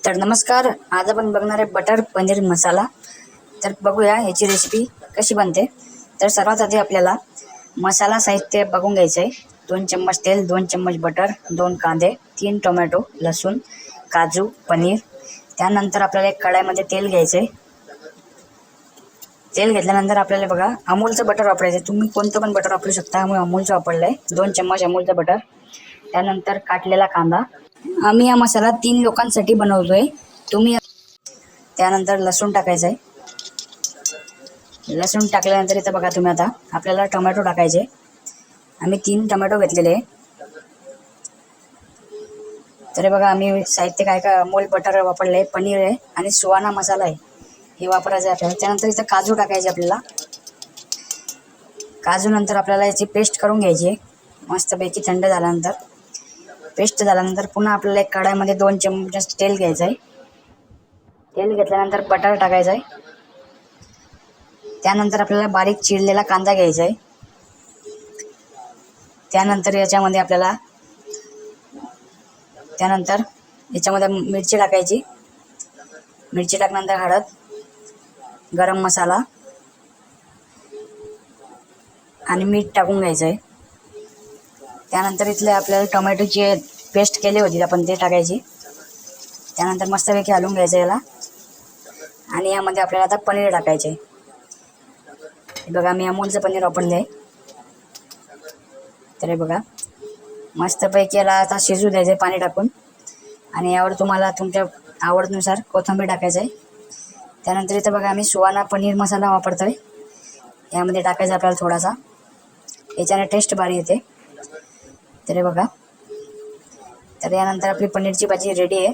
तर नमस्कार, आज आपण बघणार आहे बटर पनीर मसाला। तर बघूया याची रेसिपी कशी बनते। तर सर्वात आधी आपल्याला मसाला साहित्य बघून घ्यायचं आहे। 2 चम्मच तेल, 2 चम्मच बटर, 2 कांदे, 3 टोमॅटो, लसूण, काजू, पनीर। त्यानंतर आपल्याला एक कढाईमध्ये तेल घ्यायचं आहे। तेल घेतल्यानंतर आपल्याला बघा अमूलचं बटर वापरायचं आहे। तुम्ही कोणतं पण बटर वापरू शकता, आम्ही अमूलचं वापरलं आहे। 2 चम्मच अमूलचं बटर, त्यानंतर काटलेला कांदा। आम्ही हा मसाला 3 लोकांसाठी बनवतोय। तुम्ही त्यानंतर लसूण टाकायचं आहे। लसूण टाकल्यानंतर इथं बघा तुम्ही आता आपल्याला टोमॅटो टाकायचे। आम्ही 3 टोमॅटो घेतलेले आहे। तर बघा आम्ही साहित्य काय काय अमूल बटर वापरले, पनीर आहे आणि सुहाना मसाला आहे, हे वापरायचं आपल्याला। त्यानंतर इथं काजू टाकायचे आपल्याला। काजू नंतर आपल्याला याची पेस्ट करून घ्यायची आहे मस्तपैकी। थंड झाल्यानंतर पेस्ट झाल्यानंतर पुन्हा आपल्याला एक कढाईमध्ये 2 चम्मच तेल घ्यायचं आहे। तेल घेतल्यानंतर बटर टाकायचं आहे। त्यानंतर आपल्याला बारीक चिरलेला कांदा घ्यायचा आहे। त्यानंतर याच्यामध्ये मिरची टाकायची। मिरची टाकल्यानंतर हळद, गरम मसाला आणि मीठ टाकून घ्यायचं आहे। त्यानंतर इथले आपल्याला टोमॅटोची पेस्ट केली होती आपण ते टाकायची। त्यानंतर मस्तपैकी हलवून घ्यायचं याला आणि यामध्ये आपल्याला आता पनीर टाकायचे। बघा मी अमूलचं पनीर वापरलं आहे। तर हे बघा मस्तपैकी याला आता शिजू द्यायचं आहे पाणी टाकून आणि यावर तुम्हाला तुमच्या आवडीनुसार कोथिंबीर टाकायचं आहे। त्यानंतर इथं बघा आम्ही सुहाना पनीर मसाला वापरतोय, यामध्ये टाकायचा आपल्याला थोडासा, याच्याने टेस्ट भारी येते। तर हे बघा, तर यानंतर आपली पनीरची भाजी रेडी आहे।